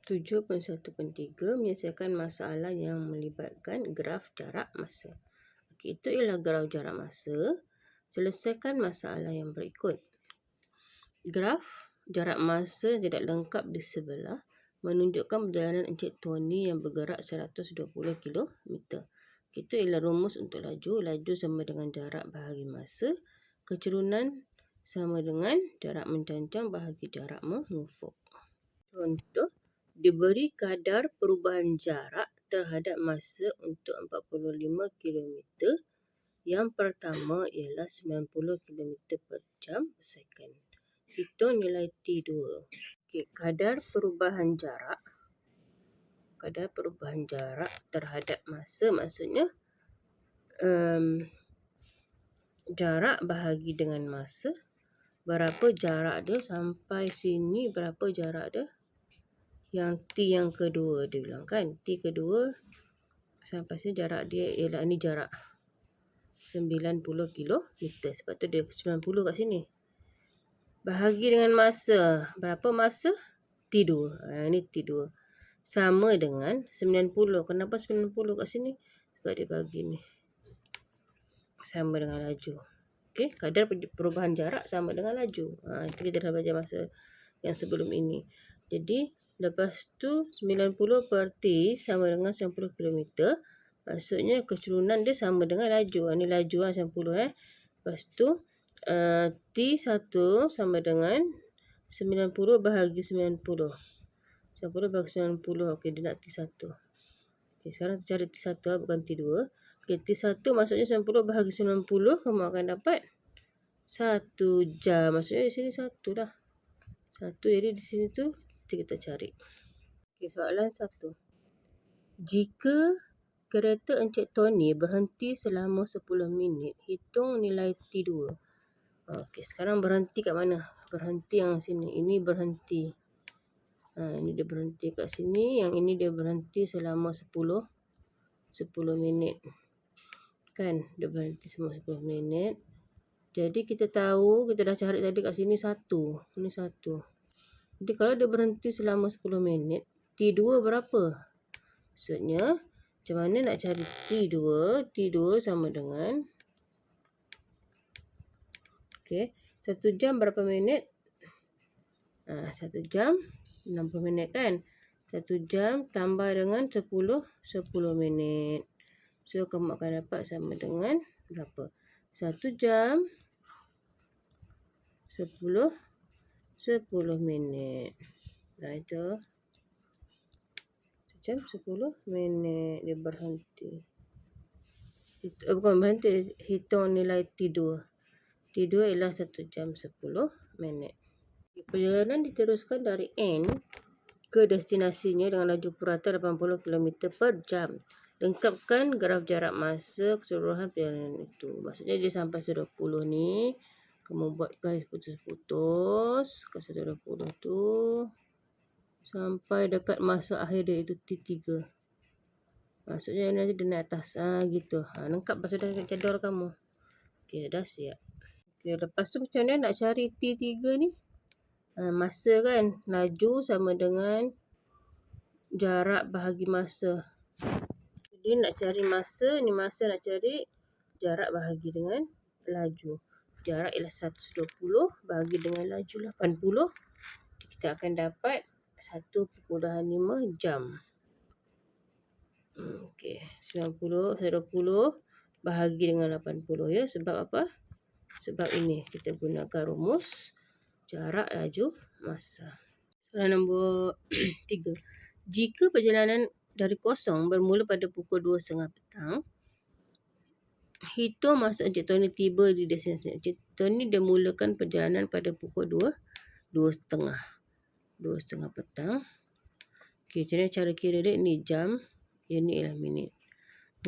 7.1/3 menyelesaikan masalah yang melibatkan graf jarak masa. Okey, itu ialah graf jarak masa. Selesaikan masalah yang berikut. Graf jarak masa tidak lengkap di sebelah menunjukkan perjalanan Encik Tony yang bergerak 120 km. Itu ialah rumus untuk laju. Laju sama dengan jarak bahagi masa. Kecerunan sama dengan jarak mencancang bahagi jarak mengufuk. Contoh, diberi kadar perubahan jarak terhadap masa untuk 45 km. Yang pertama ialah 90 km per jam per second. Hitung nilai T2. Okay, kadar perubahan jarak terhadap masa maksudnya jarak bahagi dengan masa. Berapa jarak dia sampai sini, berapa jarak dia? Yang T yang kedua dia bilang kan. T kedua sampai sini jarak dia ialah ni jarak 90 km. Sebab tu dia 90 kat sini. Bahagi dengan masa. Berapa masa? T2. Ini T2. Sama dengan 90. Kenapa 90 kat sini? Sebab dia bagi ni. Sama dengan laju. Okey, kadar perubahan jarak sama dengan laju. Itu kita dah belajar masa yang sebelum ini. Jadi, lepas tu 90 per T sama dengan 90 km. Maksudnya kecerunan dia sama dengan laju. Ini laju 90 Lepas tu T1 sama dengan 90 bahagi 90. 90 bahagi 90. Okey, dia nak T1. Okey, sekarang kita cari T1 bukan T2. Okey, T1 maksudnya 90 bahagi 90. Kamu akan dapat 1 jam. Maksudnya di sini 1 dah. 1, jadi di sini tu kita cari. Okey, soalan 1. Jika kereta Encik Tony berhenti selama 10 minit, hitung nilai T2. Okey, sekarang berhenti kat mana? Berhenti yang sini. Ini berhenti. Ini dia berhenti kat sini. Yang ini dia berhenti selama 10 minit. Kan? Dia berhenti selama 10 minit. Jadi kita tahu, kita dah cari tadi kat sini 1. Ini 1. Jadi kalau dia berhenti selama 10 minit, T2 berapa? Maksudnya, macam mana nak cari T2? T2 sama dengan, okey, 1 jam berapa minit? 1 jam 60 minit kan? 1 jam tambah dengan 10 minit. So, kamu akan dapat sama dengan berapa? 1 jam 10 minit. Itu 1 jam 10 minit dia berhenti. Bukan berhenti, hitung nilai T2. T2 ialah 1 jam 10 minit. Perjalanan diteruskan dari N ke destinasinya dengan laju purata 80 km per jam. Lengkapkan graf jarak masa keseluruhan perjalanan itu. Maksudnya dia sampai 120 ni. Kamu buat garis putus-putus ke 120 tu. Sampai dekat masa akhir dia itu T3. Maksudnya nanti dia naik atas. Gitu. Lengkap sudah jadual kamu. Okey, dah siap. Okey, lepas tu macam mana nak cari T3 ni? Masa kan. Laju sama dengan jarak bahagi masa. Jadi nak cari masa. Ni masa nak cari jarak bahagi dengan laju. Jarak ialah 120 bahagi dengan laju 80. Kita akan dapat 1.5 jam. Okey, 90, 120 bahagi dengan 80 ya. Sebab apa? Sebab ini kita gunakan rumus jarak laju masa. Soalan nombor 3. Jika perjalanan dari kosong bermula pada pukul 2.30 petang, hitung masa Encik Tony tiba di destinasi. Encik Tony dia mulakan perjalanan pada pukul 2.30 petang. Okey, jadi cara kira dia ni jam, yang ni ialah minit.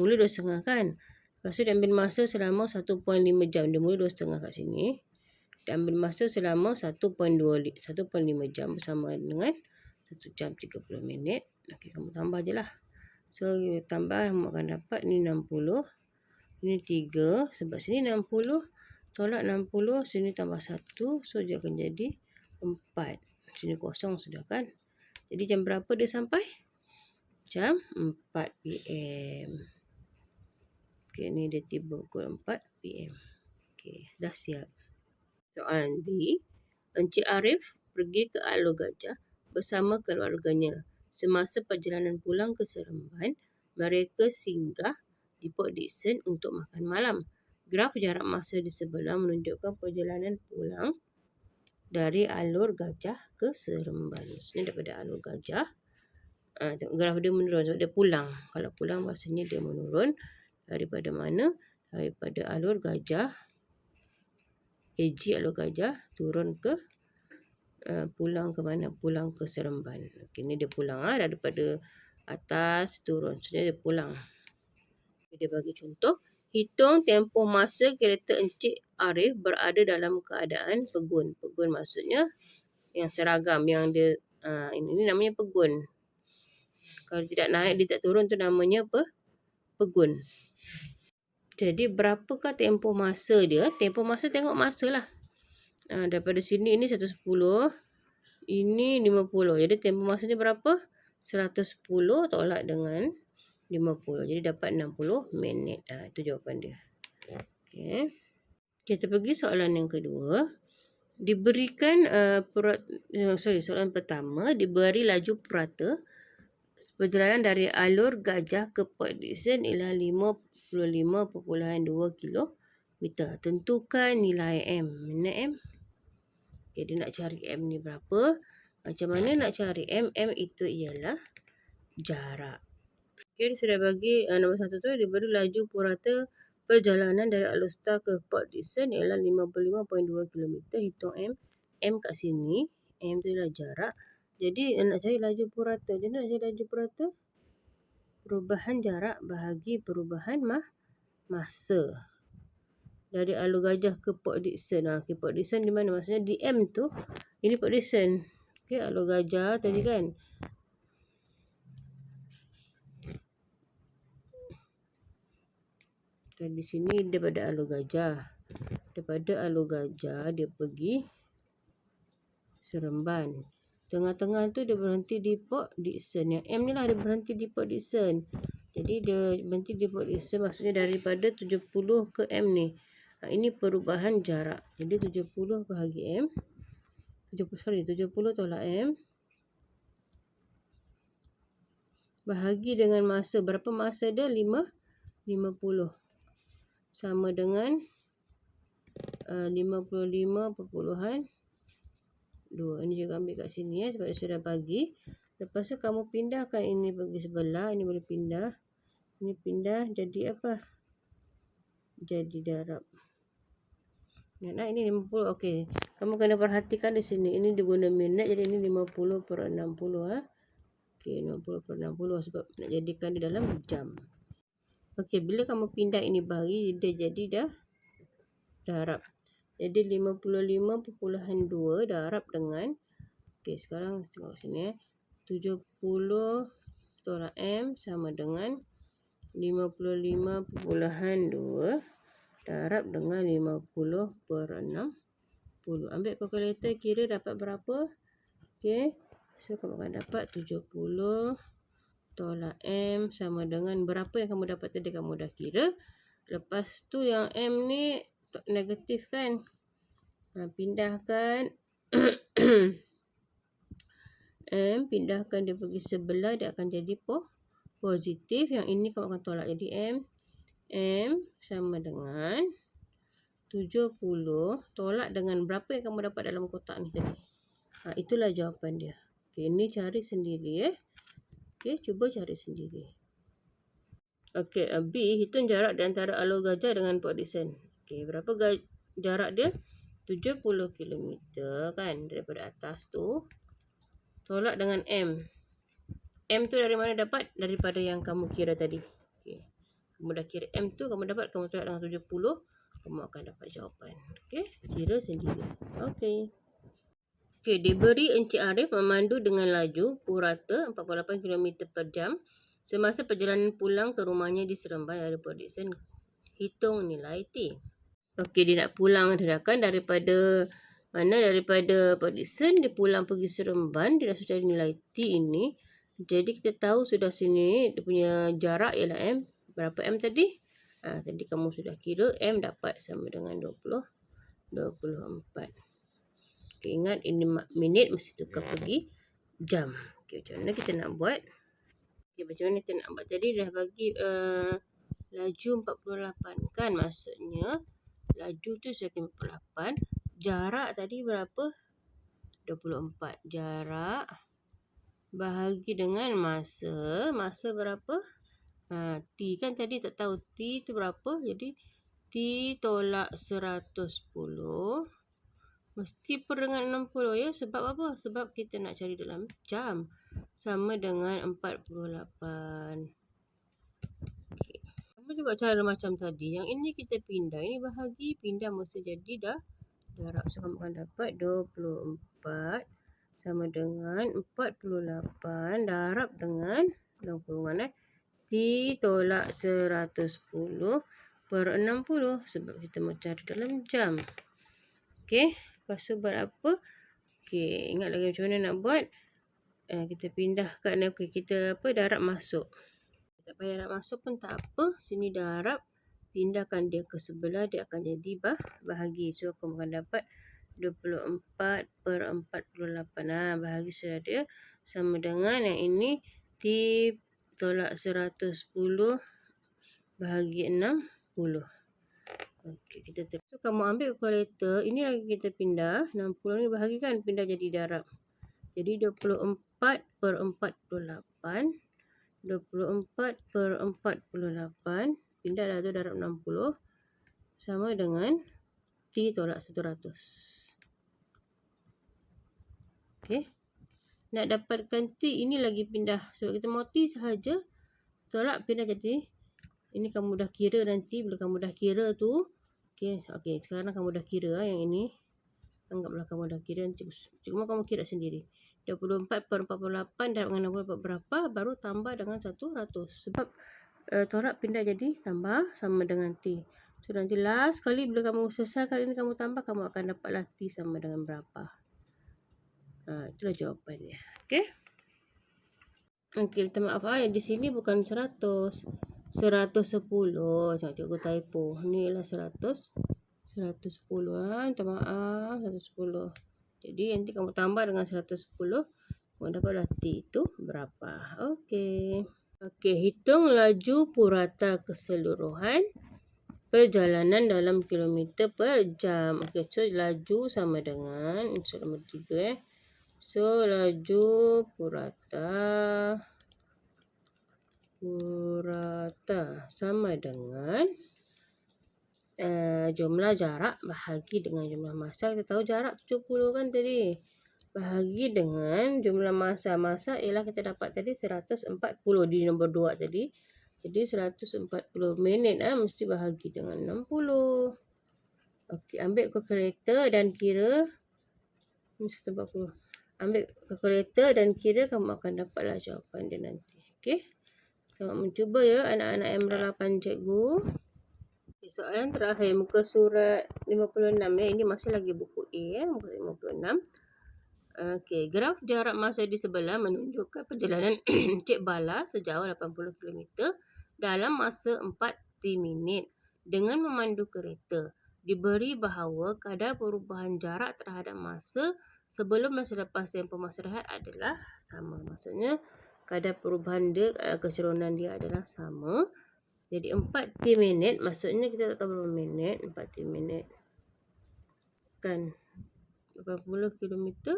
Mula 2.30 kan? Lepas tu dia ambil masa selama 1.5 jam. Dia mula 2.30 kat sini. Dia ambil masa selama 1.5 jam bersama dengan 1 jam 30 minit. Okey, kamu tambah je lah. So, tambah, kamu akan dapat ni 60. Ini 3. Sebab sini 60. Tolak 60. Sini tambah 1. So, dia akan jadi 4. Sini kosong sudah kan. Jadi jam berapa dia sampai? Jam 4 PM. Okey, ni dia tiba pukul 4 PM. Okey, dah siap. Soalan B. Encik Arif pergi ke Alor Gajah bersama keluarganya. Semasa perjalanan pulang ke Seremban, mereka singgah di Port Dickson untuk makan malam. Graf jarak masa di sebelah menunjukkan perjalanan pulang dari Alor Gajah ke Seremban. Maksudnya daripada Alor Gajah, tengok graf dia menurun sebab dia pulang. Kalau pulang maksudnya dia menurun. Daripada mana? Daripada Alor Gajah, AG Alor Gajah turun ke pulang ke mana? Pulang ke Seremban. Okey, ni dia pulang daripada atas turun. Maksudnya dia pulang. Dia bagi contoh. Hitung tempoh masa kereta Encik Arif berada dalam keadaan pegun. Pegun maksudnya yang seragam, yang dia ini namanya pegun. Kalau tidak naik, dia tak turun tu namanya apa? Pegun. Jadi berapakah tempoh masa dia? Tempoh masa tengok masa lah. Daripada sini ini 110. Ini 50. Jadi tempoh masa dia berapa? 110 tolak dengan 50. Jadi dapat 60 minit. Itu jawapan dia. Okay. Kita pergi soalan yang kedua. Diberikan soalan pertama. Diberi laju purata perjalanan dari Alor Gajah ke Port Dickson ialah 55.2 kilometer. Tentukan nilai M. Mana M? Okay, dia nak cari M ni berapa. Macam mana nak cari M? M itu ialah jarak. Okay, dia sudah bagi nombor 1 tu. Diberi laju purata perjalanan dari Alor Star ke Port Dickson ialah 55.2 kilometer. Hitung M. M kat sini. M tu ialah jarak. Jadi nak cari laju purata. Jadi nak cari laju purata, perubahan jarak bahagi perubahan masa. Dari Alor Gajah ke Port Dickson. Okay, Port Dickson di mana? Maksudnya di M tu. Ini Port Dickson. Okay, Alor Gajah tadi kan. Di sini daripada Alor Gajah. Daripada Alor Gajah dia pergi Seremban. Tengah-tengah tu dia berhenti di Port Dickson. Yang M ni lah dia berhenti di Port Dickson. Jadi dia berhenti di Port Dickson maksudnya daripada 70 ke M ni. Ini perubahan jarak. Jadi 70 bahagi M. 70 tolak M. Bahagi dengan masa. Berapa masa dia? 50. Sama dengan 55.2. Ini juga ambil kat sini sebab dia sudah bagi. Lepas tu kamu pindahkan ini pergi sebelah. Ini boleh pindah. Ini pindah jadi apa? Jadi darab. Nah, ini 50. Okey. Kamu kena perhatikan di sini. Ini diguna minit. Jadi ini 50/60. Okey, 50/60 sebab nak jadikan di dalam jam. Okey, bila kamu pindah ini bagi, dia jadi dah darab. Jadi 55.2 darab dengan, okey, sekarang tengok sini 70 tolak M sama dengan 55.2 darab dengan 50/60. Ambil kalkulator, kira dapat berapa? Okey, so kamu akan dapat 70 tolak M sama dengan berapa yang kamu dapat tadi, kamu dah kira. Lepas tu yang M ni negatif kan. Pindahkan M, pindahkan dia pergi sebelah, dia akan jadi positif. Yang ini kamu akan tolak, jadi M sama dengan 70 tolak dengan berapa yang kamu dapat dalam kotak ni tadi. Itulah jawapan dia. Okay, ini cari sendiri Okay, cuba cari sendiri. Okay, B, hitung jarak di antara Alor Gajah dengan Port Dickson. Okay, berapa jarak dia? 70 km kan, daripada atas tu. Tolak dengan M. M tu dari mana dapat? Daripada yang kamu kira tadi. Okay. Kamu dah kira M tu, kamu dapat, kamu tolak dengan 70, kamu akan dapat jawapan. Okay, kira sendiri. Okay. Okay, diberi Encik Arif memandu dengan laju purata 48 km per jam semasa perjalanan pulang ke rumahnya di Seremban dari Port Dickson. Hitung nilai T. Okey, dia nak pulang kan daripada Mana daripada Pak Dixon, dia pulang pergi Seremban, dia dah sudah cari nilai T ini. Jadi kita tahu sudah sini dia punya jarak ialah M. Berapa M tadi? Tadi kamu sudah kira M dapat sama dengan 24. Okay, ingat ini minit mesti tukar pergi jam. Okay, macam mana kita nak buat? Okay, macam mana kita nak buat? Tadi dah bagi laju 48 kan? Maksudnya laju tu sudah 48. Jarak tadi berapa? 24. Jarak bahagi dengan masa. Masa berapa? T kan tadi tak tahu T tu berapa. Jadi T tolak 110 mesti per dengan 60 ya. Sebab apa? Sebab kita nak cari dalam jam. Sama dengan 48. Okay. Sama juga cara macam tadi. Yang ini kita pindah. Ini bahagi. Pindah mesti jadi dah darab. So kamu akan dapat 24 sama dengan 48 darab dengan 60 T tolak 110 per 60. Sebab kita mau cari dalam jam. Okey. Lepas tu buat apa? Okey, ingat lagi macam mana nak buat? Kita pindahkan, kita darab masuk. Tak payah darab masuk pun tak apa. Sini darab, pindahkan dia ke sebelah, dia akan jadi bahagi. So, kamu akan dapat 24 per 48. Bahagi sudah ada. Sama dengan yang ini, T tolak 110 bahagi 60. Okey, kita so, kamu ambil kalkulator, ini lagi kita pindah, 60 ni bahagi kan, pindah jadi darab. Jadi 24 per 48, 24 per 48, pindah dah tu darab 60, sama dengan T tolak 100. Okey. Nak dapatkan T, ini lagi pindah. Sebab kita mau T sahaja, tolak pindah jadi, ini kamu dah kira nanti, bila kamu dah kira tu, Okey, sekarang kamu dah kira yang ini. Anggaplah kamu dah kira. Cuma kamu kira sendiri. 24 per 48 darab dengan 64 berapa? Baru tambah dengan 100. Sebab tolak pindah jadi tambah sama dengan T. So, nanti last kali bila kamu selesai kali ini kamu tambah, kamu akan dapatlah T sama dengan berapa. Itulah jawapannya. Okey? Okey, minta maaf di sini bukan 100. 110. Jangan cikgu typo. Ni ialah 100. 110. Minta maaf. 110. Jadi nanti kamu tambah dengan 110. Kamu dapatlah T itu berapa. Okey. Okey, hitung laju purata keseluruhan perjalanan dalam kilometer per jam. Okey, so laju sama dengan, so nombor 3 So, laju purata sama dengan jumlah jarak bahagi dengan jumlah masa. Kita tahu jarak 70 kan tadi. Bahagi dengan jumlah masa. Masa ialah kita dapat tadi 140 di nombor 2 tadi. Jadi 140 minit mesti bahagi dengan 60. Okey, ambil kalkulator dan kira. Ini 140. Ambil kalkulator dan kira, kamu akan dapatlah jawapan dia nanti. Okey. Selamat mencuba ya anak-anak yang berhadapan cikgu. Okay, soalan terakhir muka surat 56 ya. Ini masih lagi buku A ya, muka 56. Okey, graf jarak masa di sebelah menunjukkan perjalanan Encik Bala sejauh 80 km dalam masa 4 minit dengan memandu kereta. Diberi bahawa kadar perubahan jarak terhadap masa sebelum dan selepas tempoh masa rehat adalah sama. Maksudnya kadar perubahan dia, keceronan dia adalah sama. Jadi 4 minit, maksudnya kita tak tahu berapa minit. 4 minit kan 80 km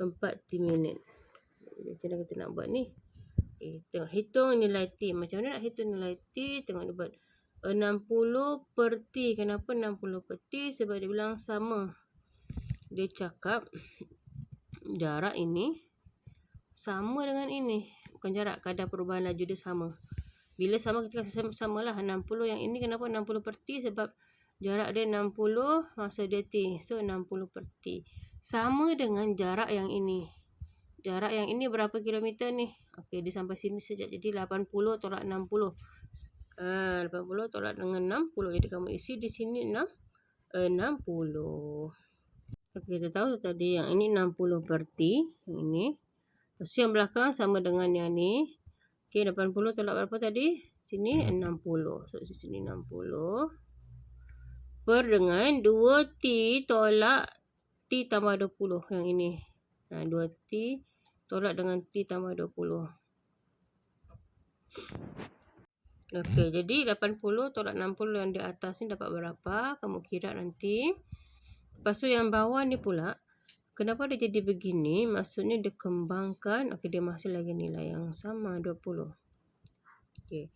4 minit. Macam mana kita nak buat ni? Tengok hitung nilai T. Macam mana nak hitung nilai T? Tengok dia buat 60 per T. Kenapa 60 per T? Sebab dia bilang sama. Dia cakap jarak ini sama dengan ini. Bukan jarak, kadar perubahan laju dia sama. Bila sama, kita kasi samalah 60. Yang ini kenapa 60 per T? Sebab jarak dia 60, masa dia T. So 60 per T. Sama dengan jarak yang ini. Jarak yang ini berapa kilometer ni? Okey, dia sampai sini sejak. Jadi 80 tolak 60. 80 tolak dengan 60. Jadi kamu isi di sini 60. Okey, kita tahu tadi yang ini 60 per T, yang ini. Lepas yang belakang sama dengan yang ni. Okey, 80 tolak berapa tadi? Sini 60. So, di sini 60. Per dengan 2T tolak T tambah 20 yang ini. 2T tolak dengan T tambah 20. Okey, jadi 80 tolak 60 yang di atas ni dapat berapa? Kamu kira nanti. Lepas tu yang bawah ni pula, kenapa dia jadi begini? Maksudnya dia kembangkan. Okey, dia masih lagi nilai yang sama, 20. Okey.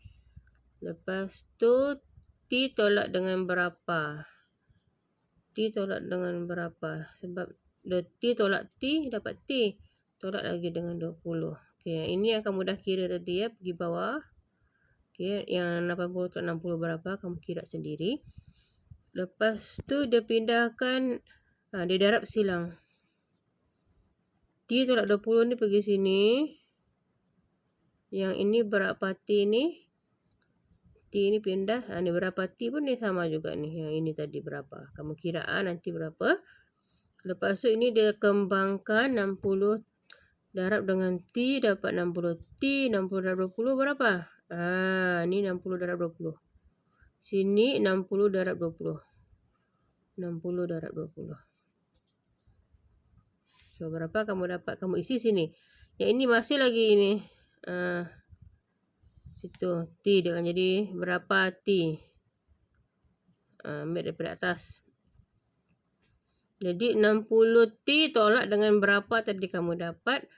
Lepas tu T tolak dengan berapa? T tolak dengan berapa? Sebab T tolak T dapat T. Tolak lagi dengan 20. Okey, ini yang kamu dah kira tadi ya, pergi bawah. Okey, yang 80 tolak 60 berapa? Kamu kira sendiri. Lepas tu dia pindahkan, dia darab silang. T tolak 20 ni pergi sini. Yang ini berapa T ni? T ni pindah. Ni berapa T pun ni sama juga ni. Yang ini tadi berapa? Kamu kira nanti berapa. Lepas tu ini dia kembangkan 60 darab dengan T dapat 60 T. 60 darab 20 berapa? Ni 60 darab 20. Sini 60 darab 20. 60 darab 20. So, berapa kamu dapat? Kamu isi sini. Yang ini masih lagi ini. Situ. T dengan jadi berapa T? Ambil daripada atas. Jadi 60T tolak dengan berapa tadi kamu dapat?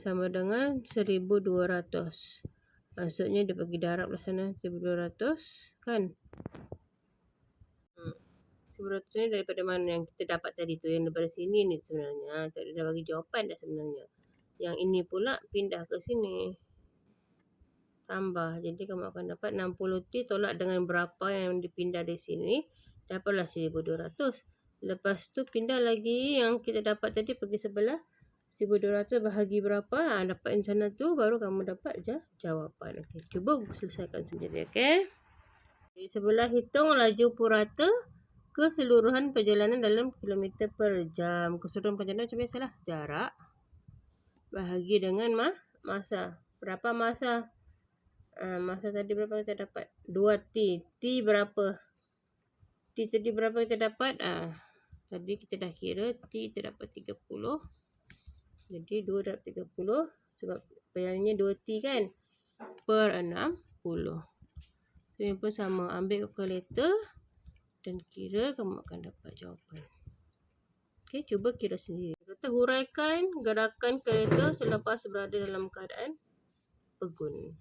Sama dengan 1200. Maksudnya dia pergi darab lah sana. 1200 kan? 1200 ni daripada mana yang kita dapat tadi tu? Yang daripada sini ni sebenarnya. Tadi dah bagi jawapan dah sebenarnya. Yang ini pula pindah ke sini. Tambah. Jadi kamu akan dapat 60T tolak dengan berapa yang dipindah di sini. Dapatlah 1200. Lepas tu pindah lagi yang kita dapat tadi pergi sebelah. 1200 bahagi berapa? Dapat yang sana tu baru kamu dapat jawapan. Okey, cuba selesaikan sendiri. Okey. Di sebelah hitung laju purata keseluruhan perjalanan dalam kilometer per jam. Keseluruhan perjalanan macam biasalah. Jarak bahagi dengan masa. Berapa masa? Masa tadi berapa kita dapat? 2T. T berapa? T tadi berapa kita dapat? Tadi kita dah kira T kita dapat 30. Jadi 2 darab 30. Sebab perjalanannya 2T kan? Per 60. So yang pun sama. Ambil kalkulator. Dan kira kamu akan dapat jawapan. Okey, cuba kira sendiri. Kita huraikan gerakan kereta selepas berada dalam keadaan pegun.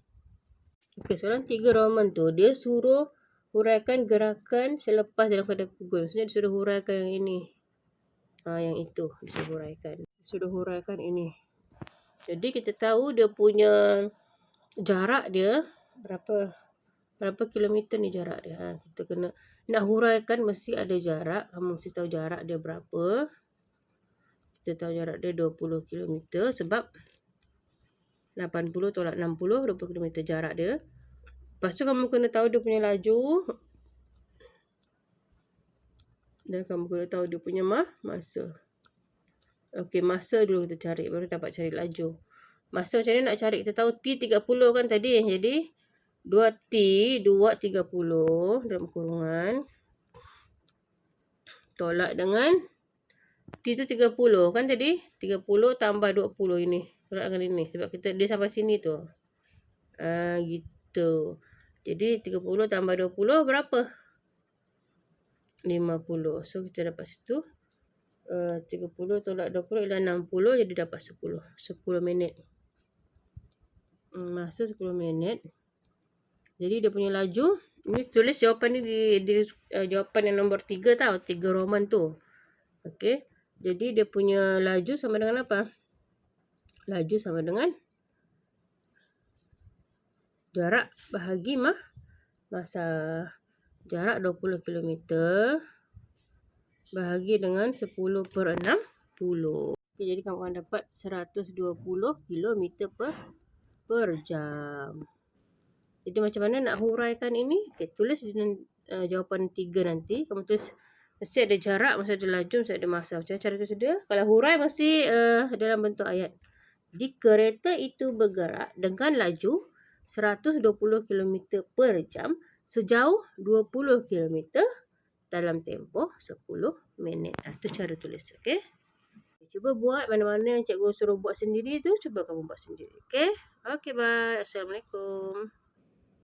Okey, soalan 3 Roman tu dia suruh huraikan gerakan selepas dalam keadaan pegun. Maksudnya dia suruh huraikan yang ini. Yang itu disuruh huraikan. Suruh huraikan ini. Jadi kita tahu dia punya jarak dia berapa kilometer ni jarak dia. Kita kena nak huraikan mesti ada jarak. Kamu mesti tahu jarak dia berapa. Kita tahu jarak dia 20 km sebab 80 tolak 60, 20 km jarak dia. Lepas tu kamu kena tahu dia punya laju. Dan kamu kena tahu dia punya masa. Okey, masa dulu kita cari. Baru dapat cari laju. Masa macam mana nak cari? Kita tahu T 30 kan tadi. Jadi 2T 2 30 dalam kurungan. Tolak dengan T tu 30 kan tadi. 30 tambah 20 ini. Tolak dengan ini. Sebab dia sampai sini tu. Gitu. Jadi 30 tambah 20 berapa? 50. So kita dapat situ. 30 tolak 20 ialah 60. Jadi dapat 10. 10 minit. Masa 10 minit. Jadi dia punya laju. Ini tulis jawapan ni di jawapan yang nombor 3 tau. 3 Roman tu. Okey. Jadi dia punya laju sama dengan apa? Laju sama dengan jarak bahagi masa. Jarak 20 km bahagi dengan 10 per 60. Okay, jadi kamu akan dapat 120 km per jam. Jadi macam mana nak huraikan ini? Okay, tulis dengan jawapan 3 nanti. Kamu tulis Mesti ada jarak, mesti ada laju, mesti ada masa. Macam cara tu sedia. Kalau hurai mesti dalam bentuk ayat. Jadi kereta itu bergerak dengan laju 120 km per jam sejauh 20 km dalam tempoh 10 minit. Itu cara tulis. Okay? Cuba buat mana-mana yang cikgu suruh buat sendiri tu. Cuba kamu buat sendiri. Okay? Okay, bye. Assalamualaikum.